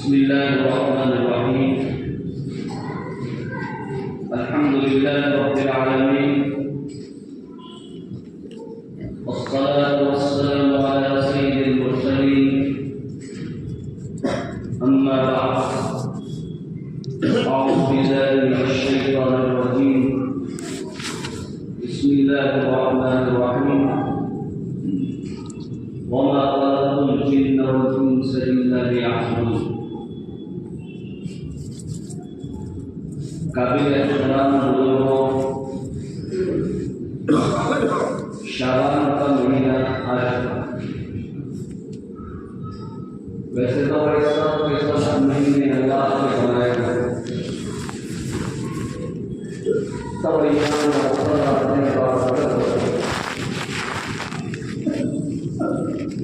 बिस्मिल्लाहिर्रहमानिर्रहीम। अल्हम्दुलिल्लाहि रब्बिल आलमीन, वस्सलातु वस्सलामु अला सय्यिदिल मुरसलीन, अम्मा बअद। अऊज़ु बिल्लाहि मिनश शैतानिर रजीम। बिस्मिल्लाहिर्रहमानिर्रहीम। वमा खलक़तुल जिन्ना वल इंसा इल्ला लियअबुदून। काबिल एहतराम बुजुर्गों, शाबान का महीना आया। वैसे तो के सब महीने अल्लाह के बनाए गए, सब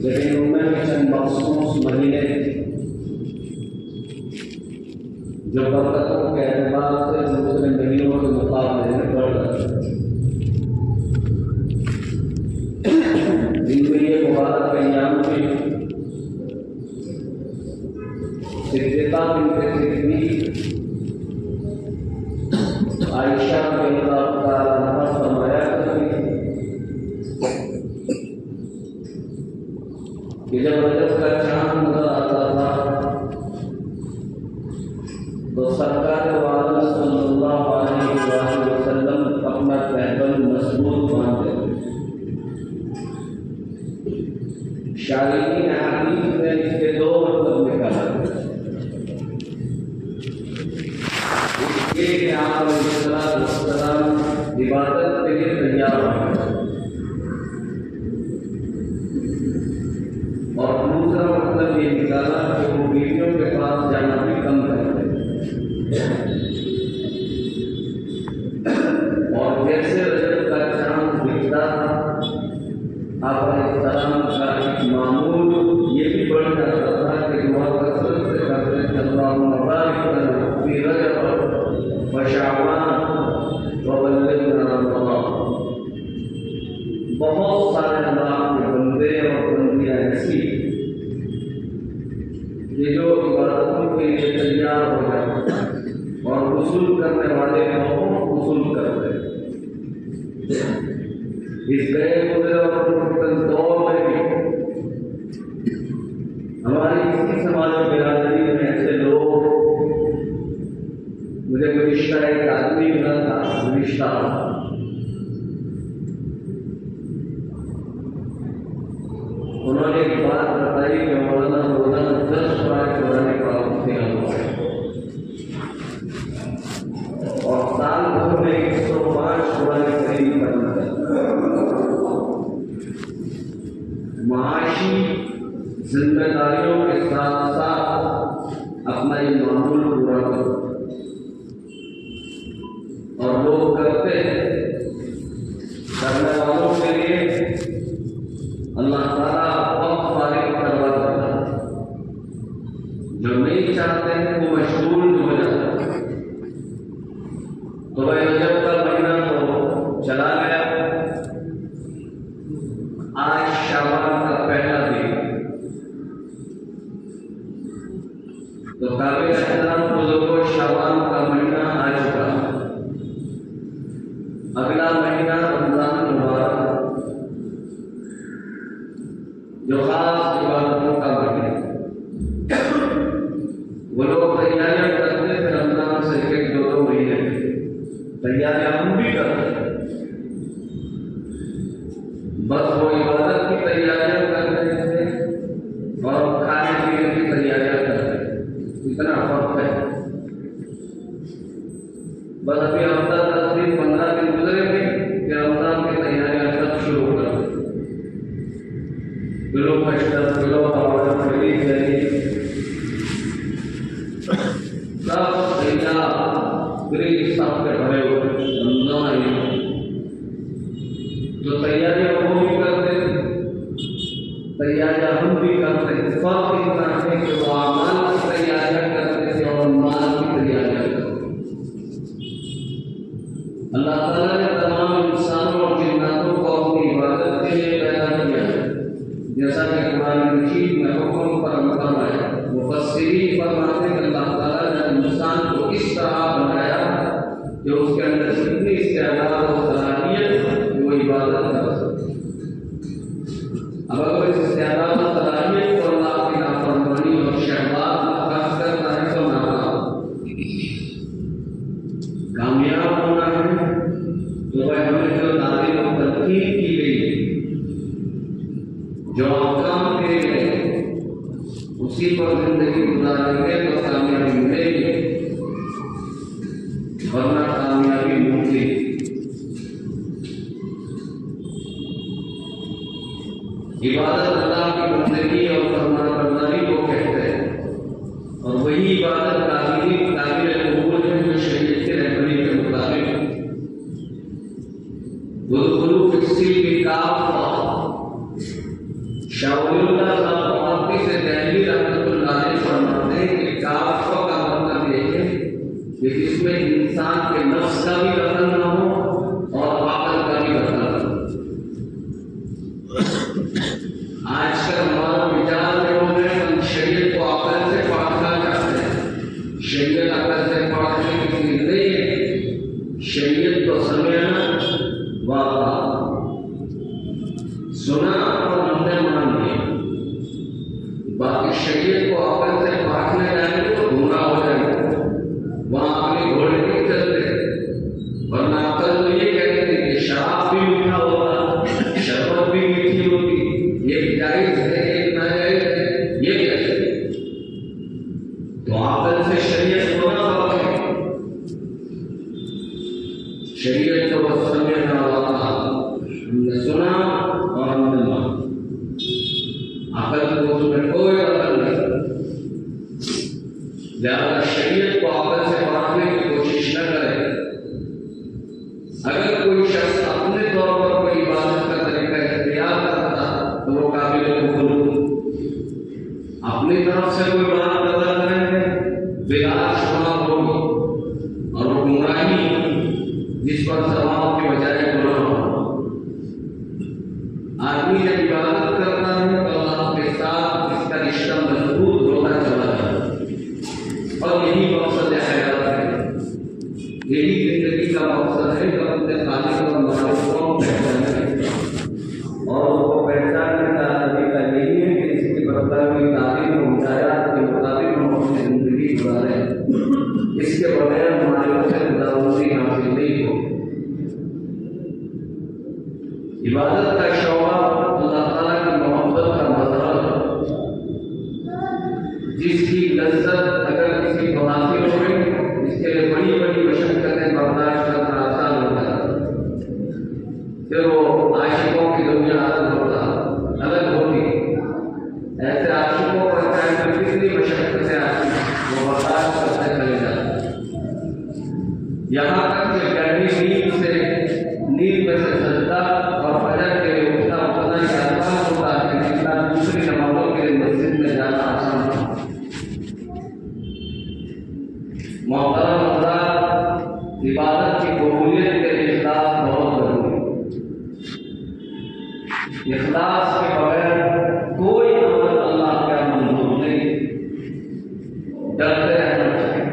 लेकिन उनमें भी चंद मखसूस महीने जो बरकतों के एतबार से दूसरे महीनों के मुकाबले में बढ़ जाते हैं। जिनमें ये मुबारक अय्याम भी सिद्दीक़ा बिन्त सिद्दीक़ आयशा रज़ियल्लाहु तआला अन्हा फरमाया करती कि जब रजब का चांद नजर आता था तो सरकार वाला सल्लल्लाहु अलैहि वसल्लम अपना पैबंद मजबूत बांध देते। शारीरिक हदीस में इसके दो मतलब निकाला है। एक आप अलैहिस्सलाम इबादत के लिए तैयार हो, और दूसरा मतलब ये निकाला कि वो बीवियों के पास जाना भी कम करते। और जैसे रजब का चांद दिखता आप अलैहिस्सलाम का एक मामूल ये भी बढ़ जाता था कि दुआ कसरत से करते अल्लाहुम्मा बारिक लना फी रजब व शअबान व बल्लिगना रमज़ान। बहुत सारे अल्लाह के बंदे और बंदियां ऐसी ये जो इबादतों के लिए तैयार हो जाए और वसूल करने वाले बहुत वसूल करते हैं। इस गए गुजरे और दौर में भी हमारी इसी समाज बिरादरी में ऐसे लोग, मुझे गुज़िश्ता एक आदमी मिला था, गुज़िश्ता उन्होंने एक बात बताई कि मौलाना रोजाना 10 बार कुरान पढ़ते हैं और साल भर में 105 कुरान करीम पढ़ना है। माशी जिम्मेदारियों के साथ साथ अपना ये मामूल पूरा करो। और लोग करते हैं, करने वालों के लिए अल्लाह ताला वक्त फारिग करवा देता है। जो नहीं चाहते हैं वो मशगूल हो जाता है। तो भाई रजब का महीना तो चला गया, आज शाबान का पहला दिन। तो काबिल एहतराम बुजुर्गों, शाबान का महीना आ चुका। अगला महीना रमजान मुबारक, जो खास इबादतों का महीना। वो लोग तैयारियां करते थे रमजान से एक 2 महीने, तैयारियां हम भी करते हैं। बस वो इबादत की तैयारियां करते थे और खाने पीने की तैयारियां करते थे। इतना फर्क है। बस अभी हफ्ता 10 दिन 15 दिन गुजरे थे कि रमजान की तैयारियां सब शुरू कर दी। किलो कस्टर्ड, किलो पाउडर, खरीद गई, सब तैयार फ्रिज सबके भरे हुए रमजान। तो तैयारियां वो भी करते थे, तैयारियां हम भी करते हैं। फर्क इतना है कि वो अमाल की तैयारियां करते थे और माल की तैयारियां करते। अल्लाह ताला ने तमाम इंसानों और जिन्नातों को अपनी इबादत के लिए पैदा किया है, जैसा कि कुरान मजीद में हुक्म फरमाया। मुफस्सिरीन फरमाते हैं अल्लाह ताला ने इंसान को इस तरह बनाया कि उसके अंदर इतनी इस्तेदाद और सलाहियत कि वो इबादत कर सके। अब अगर इस इस्तेदाद और सलाहियत को अल्लाह की नाफरमानी और शहवात में खर्च करना है तो नाकाम। कामयाब होना है तो वह हमें जो तालीम और तनकीद की गई, जो अहकाम दिए गए, उसी पर जिंदगी गुजारेंगे तो कामयाबी मिलेगी, वरना कामयाबी मुमकिन। इबादत अल्लाह की बंदगी और फरमाबरदारी को कहते हैं, और वही इबादत काबिल कबूल है जो शरीयत के रहबरी के मुताबिक गुलगुलू फिक्सिल की काफ़ा शाउलिल्लाह साहब से दिल्ली रहमतुल्लाह अलैह फरमाते हैं कि काफ़ा का मतलब ये है कि जिसमें इंसान के नफ्स का भी दखल न हो और अक़ल का भी दखल न हो। आजकल मानव विचार में हो गए, हम शरीयत को अक़ल से पढ़ना चाहते हैं। शरीयत अक़ल से पढ़ने की चीज़ नहीं है। शरीयत को समझना, सुना और हमने मान लिया, बाकी शरीयत को अक़ल से पढ़ने जाएंगे तो गुमराह हो जाएंगे, वहां अपने घोड़े नहीं चलते। वरना अक़ल तो ये कहती है कि शराब भी मीठा होगा, शरबत भी मीठी होगी, ये जायज है, ये नाजायज है, ये कैसे? तो अक़ल से शरीयत होना फर्क है। शरीयत को बस समझना वाला, हमने सुना और हमने माना, अक़ल को उसमें कोई दखल नहीं। लिहाजा शरीयत को अक़ल से पढ़ने की कोशिश न करें। अगर कोई शख्स अपने तौर पर कोई इबादत का तरीका इख्तियार करता तो वो काबिल कबूल। अपनी तरफ से कोई बात बदल करेंगे, बिगाड़ शुमार होगी और वो गुमराही जिस पर सवाब के बजाय गुनाह हो। आदमी जब इबादत करता है तो अल्लाह के साथ इसका रिश्ता मजबूत होता चला जाता है, और यही मकसद हयात है, यही जिंदगी का मकसद है कि अपने खालिक और मालिक को पहचाने, और उसको पहचानने का तरीका यही है कि इसकी बताई हुई तालीम और हिदायत के मुताबिक हम अपनी जिंदगी गुजारें। इसके बगैर हमारे से खुदाबंदी हासिल नहीं हो। इबादत का शौक़ अल्लाह ताला की मोहब्बत का मज़हर, जिसकी लज्जत अगर किसी को हासिल हो गई, इसके लिए बड़ी बड़ी मशक्क़तें बर्दाश्त करना आसान होता है। फिर वो आशिकों की दुनिया अलग होती। ऐसे आशिकों पर चाहे कितनी मशक्क़तें आती वो बर्दाश्त करते चले जाते, यहाँ तक कि गहरी नींद में से सजदा और फजर के लिए उठना उतना ही आसान होता है जितना दूसरी नमाज़ों के लिए मस्जिद में जाना आसान होता है। मोहतरम हज़रात, इबादत की कबूलियत के लिए इखलास बहुत जरूरी है। इखलास के बगैर कोई अमल अल्लाह का मंजूर नहीं। डरते रहना चाहिए।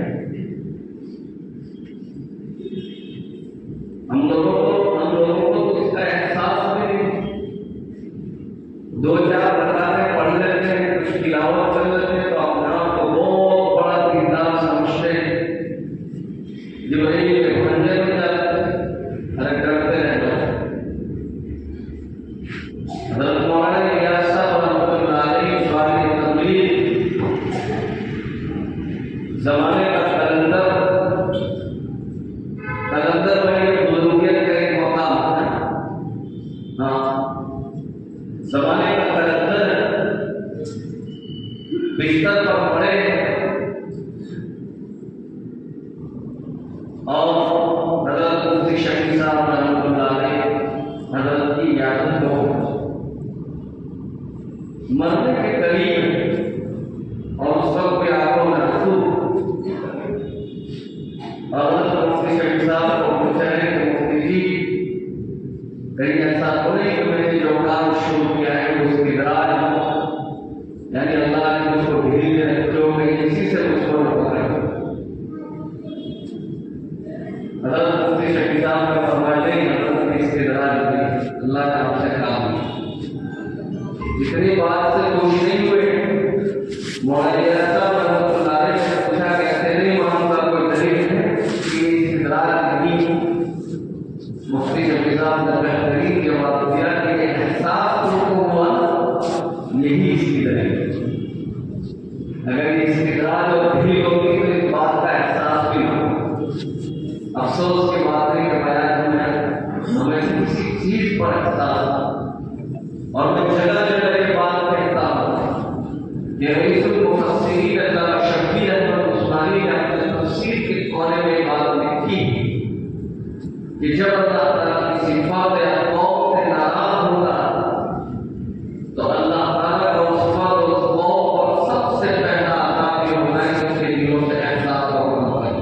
हम लोगों को इसका एहसास भी नहीं। दो चार रकातें पढ़ लेते हैं, कुछ तिलावत कर लेते हैं तो अपने आप को बहुत बड़ा दीनदार समझते हैं, जो वही भंजे में जाते हैं। अरे डरते रहना। हज़रत मौलाना इलियास साहब रहमतुल्लाह अलैह वाले तबलीग ज़माने का कलंदर में बुजुर्गियत का एक मकाम है। हाँ, ज़माने का कलंदर बिस्तर पर पड़े और हज़रत मुफ्ती शफी साहब रहमतुल्लाह अलैह हज़रत की इजाज़त को मरने के करीब और उस वक्त कोई आपको महसूस और मुफ्ती शरीफ साहब को पूछा है कि मुफ्ती जी कहीं ऐसा हो नहीं कि मैंने जो काम शुरू किया है वो उसकी दराज यानी अल्लाह ने मुझको ढील में रखे हो गई इसी से मुझको रोक रहे हो। हज़रत मुफ्ती शरीफ साहब ने फरमाया नहीं इसकी दराज नहीं अल्लाह ने आपसे काम इतनी बात से खुश नहीं हुए। मौलाना साहब रहमतुल्लाह अलैह ने पूछा कैसे नहीं मानूंगा कोई दलील है कि इस्तदलाल नहीं। मुफ्ती शफी साहब ने बेहतरीन जवाब दिया कि एहसास को हुआ यही इसकी दलील। अगर ये इस्तदलाल और दलील होगी तो इस बात का एहसास भी ना हो। अफसोस की बात है कि बयान में हमें किसी चीज पर एहसास और मैं जगह जगह ये बात कहता हूँ कि रईसुल मुफस्सिरीन अल्लामा शब्बीर अहमद उस्मानी ने अपने तफसीर के कोने में बात लिखी कि जब अल्लाह ताला की सिफात या कौम से नाराज होगा तो अल्लाह ताला का उस सिफात और उस कौम पर सबसे पहला अताबी होना है उसके दिलों से एहसास होना है।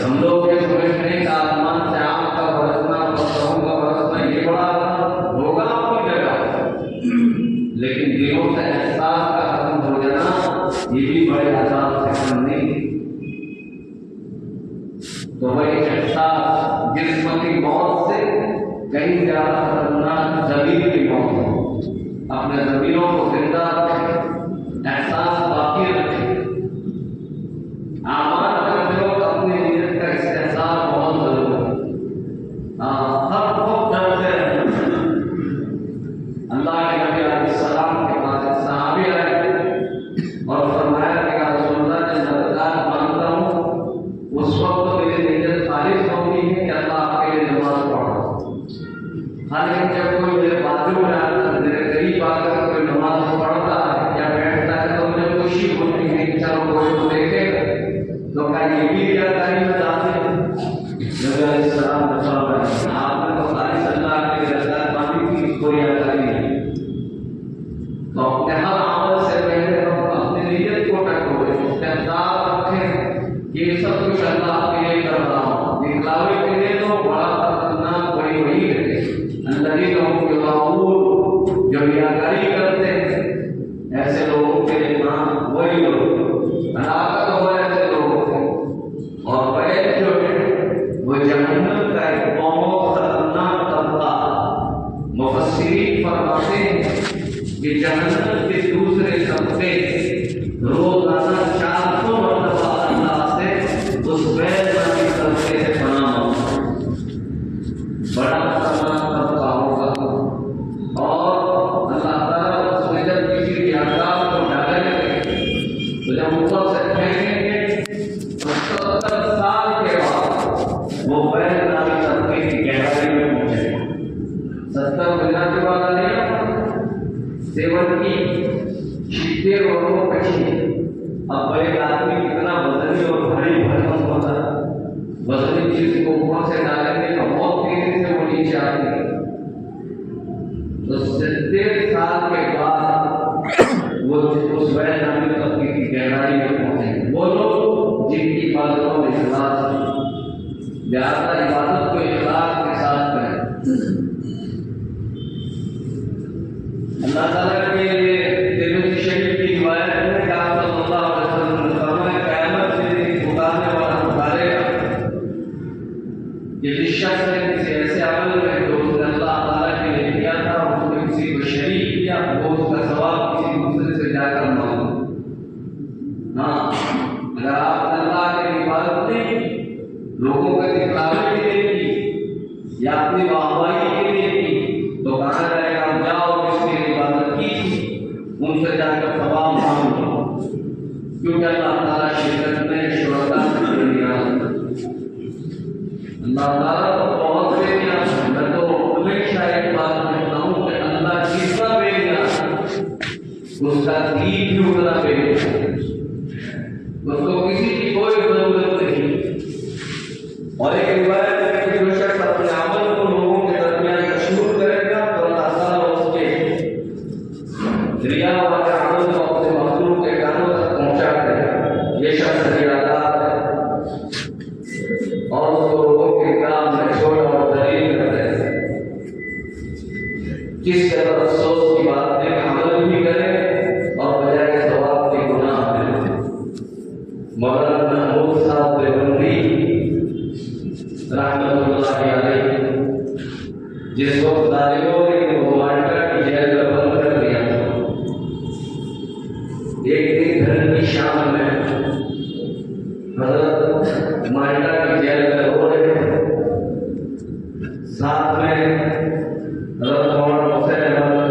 हम लोग ये समझते हैं कि आसमान से आम का बरसना पत्थरों का बरसना ये बड़ा होगा अपनी जगह, लेकिन दिलों से एहसास का खत्म हो जाना ये भी बड़े आजाद से कम नहीं। तो वही एहसास जिस्म की मौत से कहीं ज्यादा खतरनाक जमीन की मौत है। अपने जमीनों को जिंदा रखें, एहसास बाकी रखें, आमान करते वक्त अपनी नीयत का एहसास बहुत जरूरी है। हर वक्त डरते रहना। अल्लाह के नबी अलैहिस्सलाम के पास सहाबी आए और फरमाया कि या रसूलल्लाह मैं ज़कात मांगता हूँ उस वक्त मेरी नीयत खालिस होती है कि अल्लाह आपके लिए नमाज पढ़ा। हालांकि जब कोई मेरे बाजू में आता मेरे करीब आकर कोई नमाज पढ़ता है या बैठता है तो मुझे खुशी होती है कि चलो कोई तो देखेगा तो क्या ये भी रियाकारी में जाते हैं। नबी अलैहिस्सलाम ने फरमाया आपने तो सारी अल्लाह के लिए ज़कात मांगी थी इसको रियाकारी नहीं। तो अपने हर अमल से पहले हम अपनी नीयत को टटोलें, उसका एहसास रखें कि ये सब कुछ अल्लाह के लिए कर रहा हूँ। दिखलावे के लिए तो बड़ा खतरनाक बड़ी वही है अल्लज़ीना हुम युराऊन, जो रियाकारी करते हैं ऐसे लोगों के लिए नाम वही लोग हलाकत हो ऐसे लोगों से। और वह जो है वो जहन्नम का एक बहुत खतरनाक तबका। मुफस्सिरीन फरमाते हैं कि जहन्नम के दूसरे तबके रोजाना 400 मरतबा अल्लाह से उस बैरवानी तबके से पनाह मांगते हैं। बड़ा खतरनाक तबका होगा और अल्लाह ताला उसमें जब किसी की आकाश को डालेंगे तो जब ऊपर से फेंकेंगे तो 70 साल के बाद वो बैरवानी तबके की गहराई में पहुंचेगा। 70 महीना के बाद आएगा 70 70 वर्षों कच्ची। अब बड़े आदमी कितना वजनी और भारी भरकम होता है, वजनी चीज को ऊपर से डालेंगे तो बहुत तेजी से वो नीचे आती है। तो 70 साल के बाद वो उस बैरवानी तबके की गहराई में पहुंचेंगे वो लोग जिनकी इबादतों में इखलास है। लिहाजा इबादत को इखलास के साथ करें। अल्लाह ताला के तिरमिज़ी शरीफ की रिवायत है कि आप सल्लल्लाहु अलैहि वसल्लम ने फरमाया क़यामत के दिन उतारने वाला उतारेगा कि जिस शख्स ने किसी ऐसे अमल में जो उसने अल्लाह ताला के लिए किया था उसने किसी को शरीक किया वो उसका सवाब किसी दूसरे से जाकर मांगो। हाँ, अगर आपने अल्लाह की इबादत की लोगों को दिखलावे के लिए की या अपनी वाहवाही के लिए की तो कहा जाएगा जाओ जिसकी इबादत की उनसे जाकर सवाब मांगो, क्योंकि अल्लाह ताला शिरकत में शुरका से निराश। अल्लाह ताला तो बहुत बेनियाज है। मैं तो हमेशा एक बात कहता हूँ कि अल्लाह जितना बेनियाज उसका दीन भी उतना बेनियाज, उसको किसी की कोई जरूरत नहीं। और एक रिवायत है कि जो शख्स अपने अमल को लोगों के दरमियान मशहूर करेगा तो अल्लाह ताला उसके रिया वाले आनंद को अपने मखलूक के कानों तक पहुंचाते हैं, ये शख्स रियादार है और उसको लोगों के काम में छोटा और दलील करते हैं। किस तरह अफसोस की बात है, अमल भी करे और बजाय सवाब के गुनाह करे। मौलाना महमूद साहब देवबंदी रहमतुल्लाह अलैह जिस वक्त जालिमों ने माल्टा की जेल में बंद कर दिया, एक दिन धन की शाम में हजरत माल्टा की जेल में रो रहे थे। साथ में हजरत मौलाना हुसैन अहमद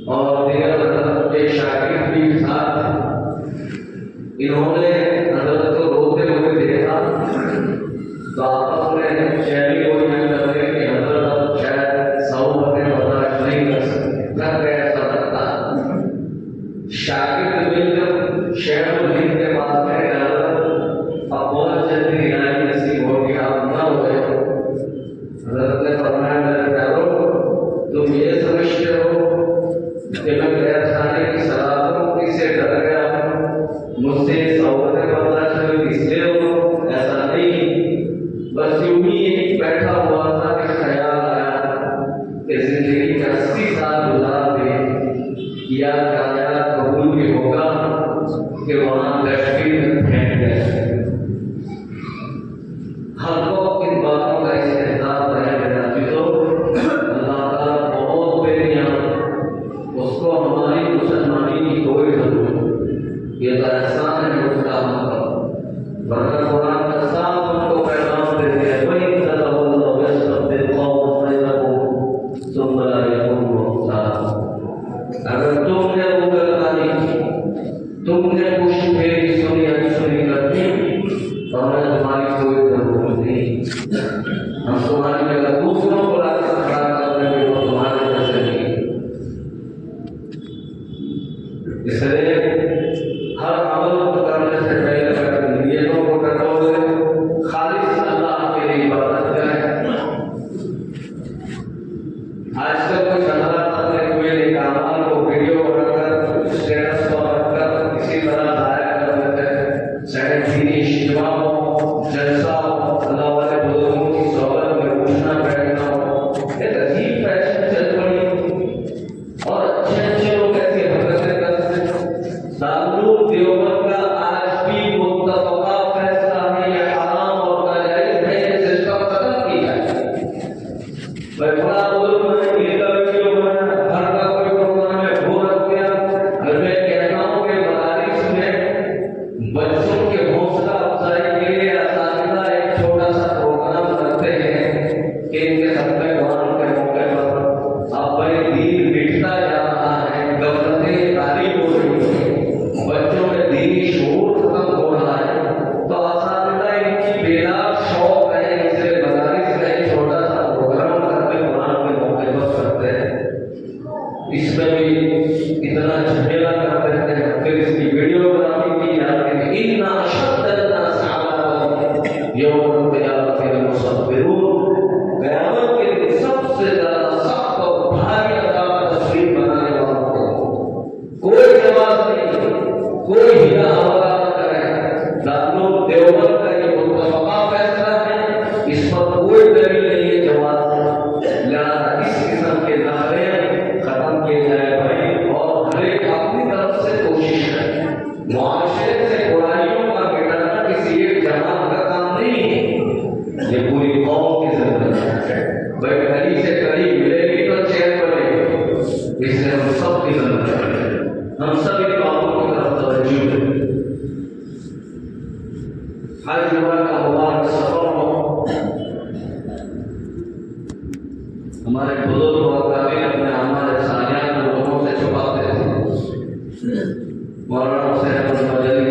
और दीगर हजरत के शागिर्द भी साथ। इन्होंने हजरत को रोते हुए देखा तो आपस में शहरी को यह करते कि हजरत अब शायद सऊद में बर्दाश्त नहीं कर सकते, कर गए सदकता। शागिर्द मिलकर शहर हिंद के पास में हजरत अब बहुत जल्दी रिहाई नसीब हो गया, आप न हुए। हजरत ने फरमाया मेरे प्यारो, तुम ये समझते हो कि मैं गैर खाने की सलाखों से डर गया हूँ, मुझसे सऊदें बर्दाश्त हुई इसलिए हो? ऐसा नहीं, बस यूं ही बैठा हुआ था कि ख्याल आया कि जिंदगी में 80 साल गुजार दे, किया कबूल भी होगा कि वहां कश्मीर में फेंक गए। हर वक्त इन बातों का इस्तेमाल रहे मेरा चीजों, अल्लाह ताला बहुत बेनियाम, उसको हमारी मुसलमानी की कोई जरूरत, ये तो एहसान है उसका हमको। वरना कुरान का साफ हमको पैगाम देते हैं, वही अगर तुमने उगलतानी तुमने कुछ मेरी सुनी अनसुनी करती तो हमें तुम्हारी कोई जरूरत नहीं। हम तुम्हारी जगह दूसरों को लाकर खड़ा करने में वो तुम्हारे जैसे नहीं। इसलिए हर अमल करने से पहले नियतों को टटोले, खालिस अल्लाह के लिए इबादत करें। आजकल कुछ हजरात अपने कोई एक अमाल को वीडियो बनाकर स्टेटस पर रखकर किसी तरह जाया कर देते हैं। चाहे दीनी इज्तिमा हो, जलसा हो, अल्लाह वाले बुजुर्गों की सोहबत में उठना बैठना हो, एक अजीब फैशन चल पड़ी और अच्छे अच्छे लोग ऐसी हरकतें करते हैं। दारुल देवबंद का आज भी मुत्तफ़क़ा फैसला है, ये हराम और नाजायज है, जिसका खत्म किया है। बड़ा बुजुर्ग बच्चों के हौसला अफजाई के लिए असातिज़ा एक छोटा सा प्रोग्राम करते हैं कि इनके सत्य कुरान के मौके पर अब भाई दीन बिकता जा रहा है, गफलतें तारीफ हो रही है, बच्चों में दीनी शऊर खत्म हो रहा है, तो असातिज़ा इनकी बेदार शौक है, इसलिए मदारिस में एक छोटा सा प्रोग्राम करके कुरान के मौके पर करते हैं। इसमें भी इतना झमेला कर देते हैं, फिर इसकी वीडियोग्राफी की जाती है। इन्ना शद्दना सअला यौम क़यामत मुसब्बिरून, क़यामत के दिन सबसे ज्यादा सख्त और भारी अज़ाब तस्वीर बनाने वालों को कोई जवाब नहीं, कोई हिला हवाला न करे। दारुल देवबंद का ये मुत्तफ़क़ा फैसला है, इस पर कोई दलील नहीं है जवाब। लिहाजा इस किस्म के नारे खत्म किए जाए भाई, और हर एक अपनी तरफ से कोशिश करें। मुआशरे से बुराइयों का मिटाना किसी एक जमात का काम नहीं है, ये पूरी कौम की जरूरत है। भाई घड़ी से कड़ी मिलेगी तो चैन बनेगी, इसलिए हम सब की जरूरत है। हम सब इन बातों की तरफ तवज्जो दें। हर जुमा का मुबारक सफर हो। हमारे बुजुर्ग और काबिल अपने हमारे सानियात लोगों से छुपाते थे। मौलाना हुसैन अहमद मदनी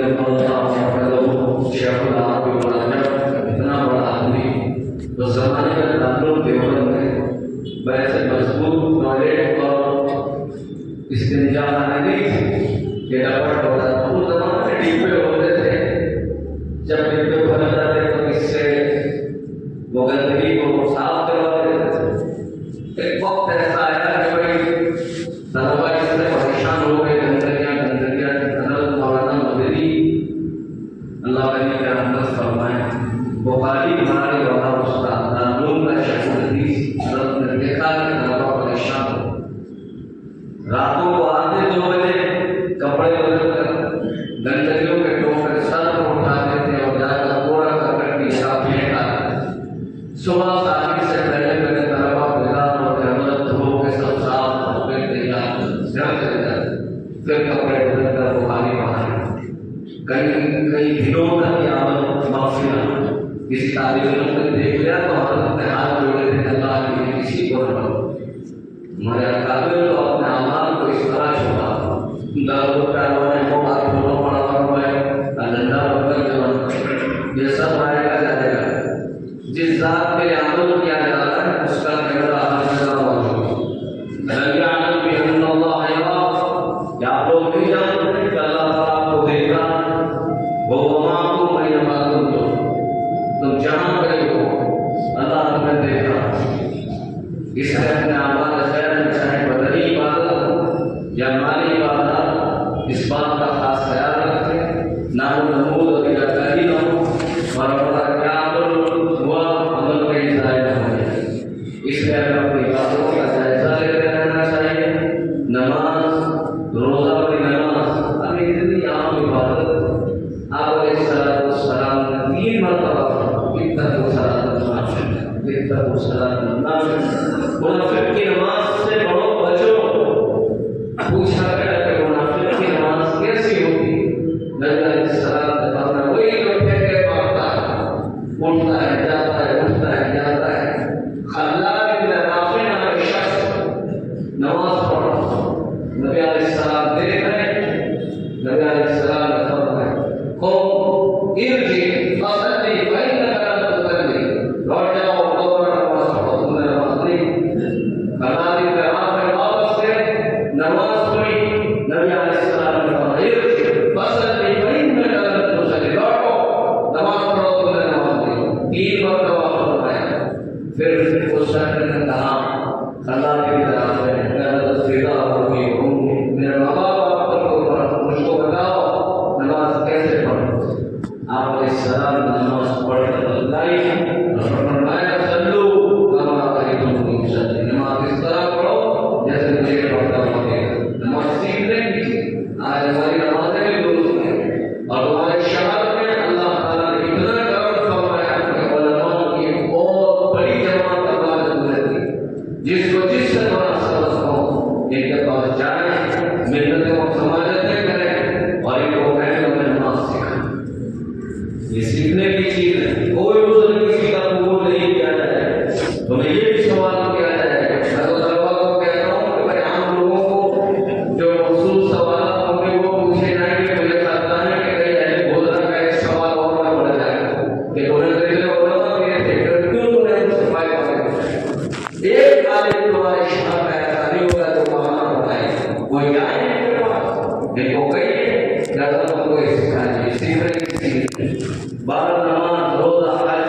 इतना बड़ा आदमी तो जमाने में दारुल देवबंद में वैसे मजबूत टॉयलेट और इस्तिंजा नहीं थी, ये डबल होता था। उस जमाने में डिब्बे होते थे, जब डिब्बे भर जाते तो इससे वो गंदगी को साफ करवा देते थे। एक वक्त ऐसा आया कि भाई दरवाजे से रातों को आते 2 बजे कपड़े बदलकर गंदगियों के टोकरे सर पर उठाते थे और जाकर पूरा करकट की शराब फेंक आते। सुबह साथी से पहले मेरे तलबा बिलाल और अहमद धो के सब साफ होकर तैयार चले जाते। फिर कपड़े बदलकर बुखारी बाहर कहीं दिनों तक आमद माफिया किसी तालिब इल्म ने देख लिया तो हजरत ने हाथ जोड़े थे, अल्लाह के लिए किसी को न करो। हमारे अकाबिर तो अपने अमाल को इस तरह छोड़ा दारू करवाने को बात बोलो पड़ा करवाए अल्लाह बकर जवान ये सब आएगा जाएगा। जिस जात के लिए अमल किया जा रहा है उसका कैमरा हर जगह मौजूद है। क्या आप लोग नहीं जानते कि अल्लाह ताला आपको देख रहा है? वो मांगो मैं मांगो तुम जहां गए हो अल्लाह तुम्हें देख रहा है। इसलिए अपने अमाल खैर में चाहे बदनी इबादत या माली इबादत इस बात का खास ख्याल रखें ना वो नमूद और इलाकारी न हो और अपना क्या अमल हुआ अमल के जायज़ हो जाए। इसलिए हमें अपनी इबादतों का जायजा लेते रहना चाहिए। नमाज रोज़ा और नमाज अभी इतनी आम इबादत आप सलाम 3 मरतबा मुनाफिक की नमाज से बड़ो बचो। पूछा गया कि मुनाफिक की नमाज कैसी होती? नबी अलैहिस्सलाम ने फरमाया वही जो फेंके मारता है, उठता है जाता है, उठता है जाता है। अल्लाह के नवाफिल नाम शख्स नमाज पढ़ो। नबी अलैहिस्सलाम देख रहे, नबी अलैहिस्सलाम ने फरमाया को इर्जी फसली फइन्नका lam तुसल्ली, लौट जाओ दोबारा नमाज पढ़ो, तुमने नमाज नहीं। अल्लाह की तरफ से वापस से नमाज पढ़ी। नबी अलैहिस्सलाम ने फरमाया इर्जी फसली फइन्नका lam तुसल्ली, लौटो नमाज पढ़ो, तुमने नमाज नहीं। 3 मरतबा फरमाया। फिर उस शख्स ने कहा अल्लाह की तरफ से मैं तस्वीरा होगी मेरे माँ बाप मुझको बताओ नमाज कैसे पढ़ो। आप इस सलाम नमाज पढ़कर बताई और फरमाया सल्लू कमा रअयतुमूनी उसल्ली, नमाज इस तरह पढ़ो जैसे मुझे पढ़ता हूं। नमाज सीख लेंगे। आज हमारी नमाजें भी दुरुस्त हैं और हमारे शहर में अल्लाह ताला ने इतना करम फरमाया कि उलमा की बहुत बड़ी जमात अल्लाह ने रहती जिसको जिससे बड़ा सबक हो इनके पास जाए, मिन्नतें और समाजतें करें और इनको कहें हमें नमाज सिखाएं। ये सीखने की चीज है। कोई उज़्र किसी का कबूल नहीं किया जाए। तुम्हें ये भी सवाल किया जाए। मैं तो तलबा को कहता हूँ कि भाई आम लोगों को जो मखसूस सवाल होंगे वो पूछे जाएंगे। मुझे लगता है कि कहीं ऐसे बोलना का एक सवाल और ना बढ़ जाएगा कि उन्हें देखने उलमा मेरे थे क्यों तुमने उनसे फायदा किया? एक आलिम तुम्हारे शहर में ऐसा नहीं होगा जो वहां बताए कोई आए देखो कहीं ज्यादा कोई सिखाए सीख रही 12 नमाज रोजा हज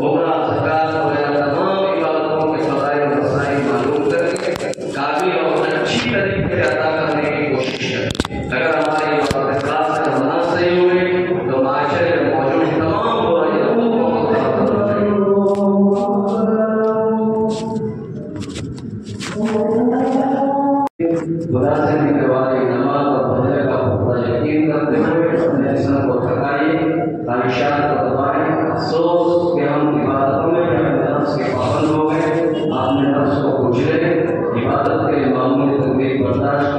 उम्रा ज़कात वगैरह तमाम इबादतों के फ़ज़ाइल और मसाइल मालूम करके काबिल और अच्छी तरीके से अदा करने की कोशिश करें। अगर हमारी इबादत खास कर नमाज सही हुई तो माशरे में मौजूद तमाम बुराइयों को खुदा से मिलने वाली नमाज और भजन का पूरा यकीन करते हुए अपने जिस्म को थकाइए, ख्वाहिशात को दबाएं। अफसोस कि हम इबादतों में अपने नफ्स के पाबंद हो गए। आपने नफ्स को कुचले, इबादत के लिए मामूली तकलीफ बर्दाश्त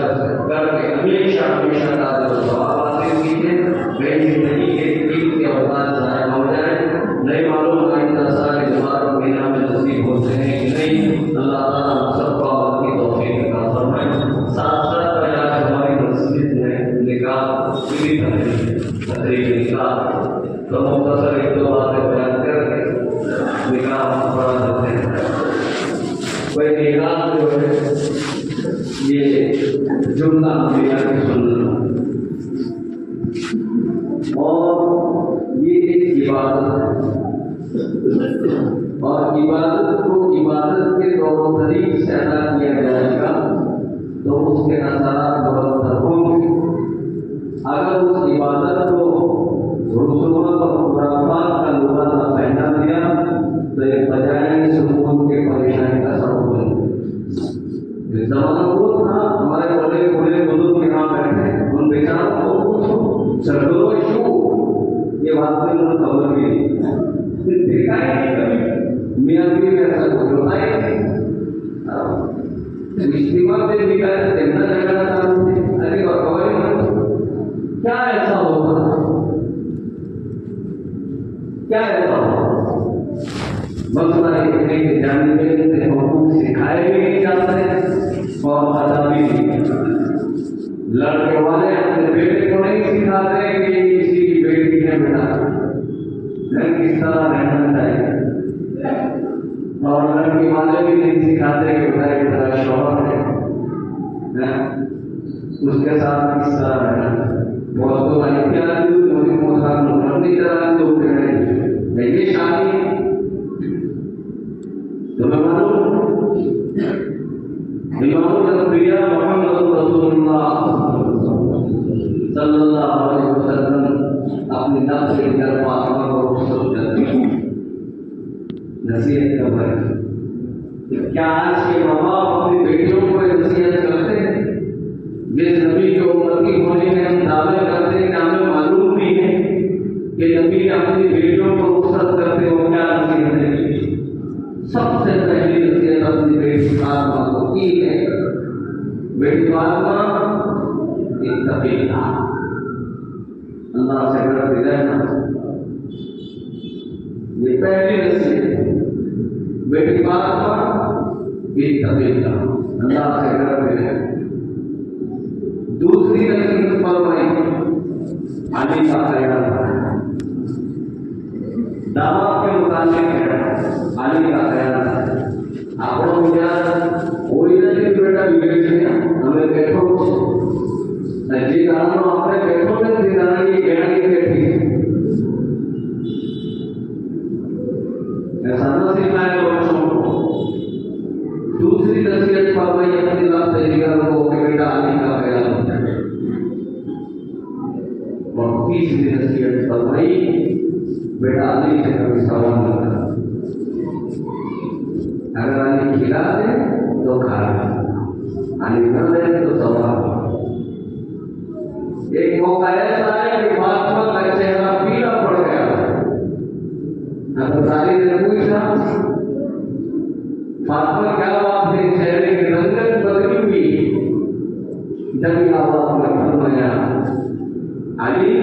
करके हमेशा हमेशा ताज़ा सवाब हासिल कीजिए। मेरी जिंदगी के ईद के अवकाश ज़ाया हो जाए। नहीं मालूम का इंतज़ार के दोबारा महीना में नसीब होते हैं कि नहीं। अल्लाह ताला सबको अमल की तौफीक अता फरमाए। साथ साथ हमारी मस्जिद में निकाह पूरी तकरीब निकाह तो मुख्तसर 1-2 बातें बयान करके निकाह पढ़ा देते हैं। कोई निकाह जो है ये जुमला मियाँ की सुन्नत और ये एक इबादत है और इबादत को इबादत के तौर तरीके से अदा किया जाएगा तो उसके असरात बहुत होंगे। अगर उस इबादत को रसूमात और खुराफात का लुभाना पहना दिया तो एक बजाय सुकून के परेशानी का सबब बने। इस जमाना वो था, हमारे बड़े बड़े बुजुर्ग यहाँ बैठे, उन बेचारों को पूछो सरगरो शू, ये बात में उन्हें खबर भी नहीं, देखा ही नहीं कभी, मियाँ भी ऐसा कुछ होता ही नहीं। इस्तीमा पे निकाले चंदा लगाना चालू थे, अरे भगवान क्या ऐसा होगा, क्या ऐसा होगा? मसला ये है कि जानने से हुकूक सिखाए भी नहीं जाते और अदा भी नहीं जाते। लड़के वाले अपने बेटे को नहीं सिखाते कि ये किसी की बेटी है बेटा, घर किस तरह रहना चाहिए, और लड़की वाले भी नहीं सिखाते कि बेटा एक बड़ा शौहर है, उसके साथ किस तरह रहना। बहुत तो इत्यादि उन्होंने मोहरा मुहर्रमी तरह जो कह ये शादी तुम्हें मालूम, इमामुल अंबिया मोहम्मद रसूलुल्लाह सल्लल्लाहु अलैहि वसल्लम अपनी नफ्स के अंदर फातिमा को रुखसत करते हैं, नसीहत कर रहे हैं। क्या आज के माँ बाप अपनी बेटियों को नसीहत करते हैं? जिस नबी के उम्मती होने में हम दावे करते हैं, हमें मालूम भी है कि नबी अपनी बेटियों को रुखसत करते हो, क्या नसीहत है? सबसे पहली नसीहत अपनी बेटी फातिमा को की है, बेटी फातिमा इत्तक़िल्लाह, अल्लाह से डरते रहना, ये पहली नसीहत। बेटी फातिमा इत्तक़िल्लाह, अल्लाह से डरते रहना। दूसरी नसीहत फरमाई अली का ख्याल रखना, दामाद के मुताबिक अली का ख्याल रखना। आपको मुझे कोई नहीं बेटा बिगड़ गया, हमें बैठो जी कारण आपने बैठो में जिंदगी ज्ञान की बैठी ऐसा ना सिखाए बच्चों को। दूसरी नसीहत फरमाई अपनी बात तरीका को कि बेटा अली का ख्याल रखना। और तीसरी नसीहत फरमाई बेटा अली से कभी सवाल न करना, अगर अली खिला दे तो खा ले, अली न दे तो सवाल। एक मौका ऐसा है कि फातिमा का चेहरा पीला पड़ गया, सारी ने पूछा फातिमा क्या बात है, चेहरे की रंगत बदली हुई। जब आवाज में फरमाया अली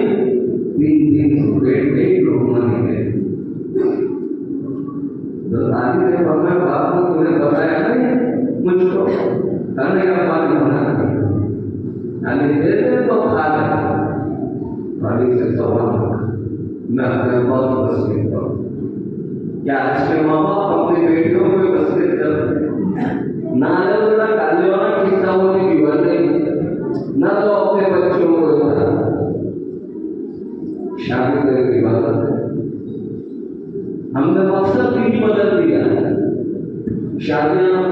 3 दिन पेट में घूमने गए, तो आदमी ने फरमाया बात को तुमने बताया नहीं मुझको, खाने का पानी बना अली दे दे तो खा ले। अली से सवाल मैं अपने बहुत तस्वीर पर क्या इसके माँ बाप अपनी बेटियों को तस्वीर करते ना लगा कालियों किस्सा होने की बात नहीं, ना तो अपने बच्चों को शादी करने की बात है। हमने मकसद भी बदल दिया, शादियां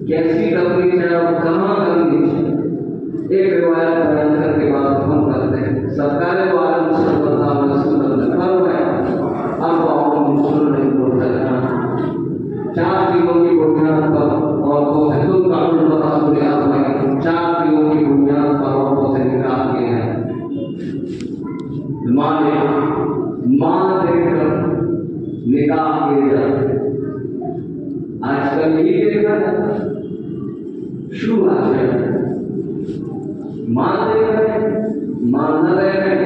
कैसी करनी चाहिए और कहाँ करनी चाहिए। एक रिवायत बयान करके बात हम करते हैं। सरकार द्वारा सल्लल्लाहु अलैहि वसल्लम ने फरमाया अब आप मुसलमान नहीं बोल सकना, 4 दिनों की बुनियाद पर औरतों से तुम कानून बता बुनियाद में 4 दिनों की बुनियाद पर औरतों से निकाह किए हैं। मां देखकर निकाह किए जाते। आजकल यही देखा जाता शुरू है, मान दे रहे मान न रहे हैं।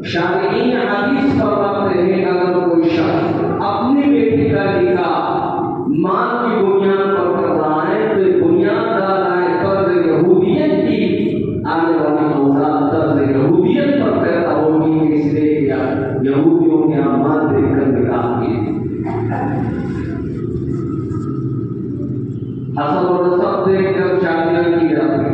शादी हदीस फरमाते हैं अगर कोई शख्स अपनी बेटी का निकाह मां की बुनियाद पर कर रहा है तो बुनियाद डाल रहा है कर्ज यहूदियत की, आने वाली औलाद कर्ज यहूदियत पर पैदा होगी, इसलिए क्या यहूदियों के यहाँ मां देखकर निकाह की। हसन और नसब देखकर शादियां की जाती है।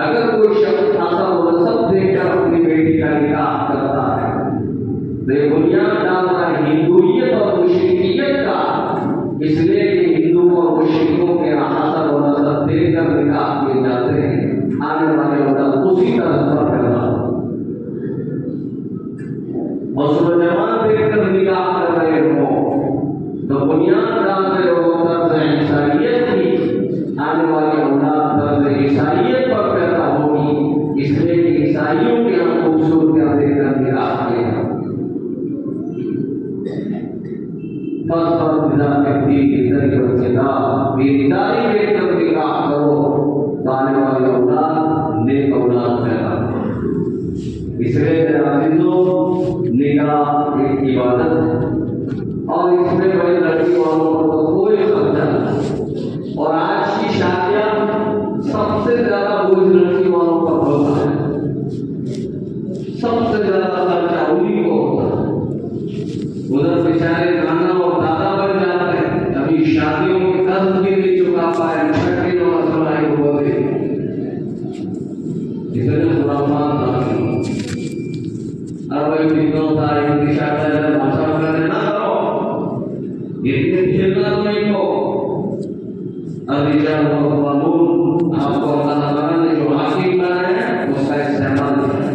अगर कोई शख्स हसन और नसब देखकर अपनी बेटी का निकाह करता है तो बुनियाद डाल रहा है हिंदुइयत और मुशरिकियत का, इसलिए कि हिंदू और मुशरिकों के हसन और नसब देखकर निकाह किए जाते हैं। आने वाले औलाद उसी तरह पर पैदा और जवान देखकर निकाह कर रहे हो तो बुनियाद डाल रहे हो कर्ज इंसानियत जारी देखकर निकाह करो, आने वाली औलाद नेक औलाद पैदा करो। इसलिए मेरे अजीजों, निकाह एक इबादत है और इसमें बड़ी लड़की वालों को तो कोई खर्चा नहीं। और आज की शादियां सबसे ज्यादा बोझ लड़की वालों पर होता है, सबसे ज्यादा खर्चा उन्हीं को होता है। उधर बेचारे नाना और दादा बन जाते हैं, कभी शादियों के कर्ज भी नहीं चुका पाए, छठी और असलाई हो गए। इतने खुराफात अब कितनों तारीख की शादी है, भाषा करने ना करो, इतने खेलना नहीं हो। अदिजा कानून आपको अल्लाह ताला ने जो हाकिम बनाया है उसका इस्तेमाल करें।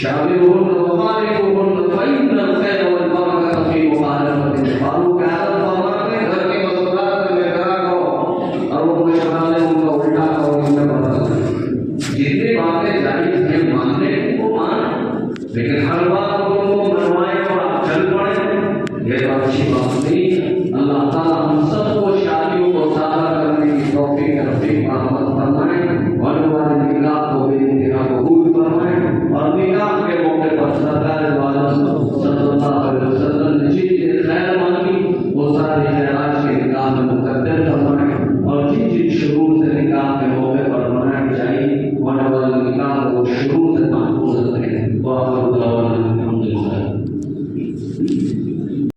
शाबिरुन वफ़ारिकुन फ़इन्नल खैर वल बरकत फी मुखालफतिल फारूक के आदत फरमाते हैं, घर की मसरूफात में करा करो और वो मशगले उनका उल्टा करो, इसमें बरकत है। जितनी बातें जायज़ हैं मानने को मान, लेकिन हर बात को मनवाए और आप चल पड़े, ये तो अच्छी बात नहीं है। अल्लाह ताला हम सबको शादियों को सादा करने की तौफीक रफ़ीक रहमत फरमाए, होने वाले निकाह को बेइंतहा कबूल फरमाए और निकाह के मौके पर सरकार सल्लल्लाहु अलैहि वसल्लम ने जितनी खैर मांगी वो सारी खैरात के निकाह में मुकद्दर फरमाए और जिन शुरू से निकाह के मौके पर मनानी चाहिए होने वाले निकाह को शुरू से महफूज रखें। वाह अल्लाह अल्हम्दुलिल्लाह।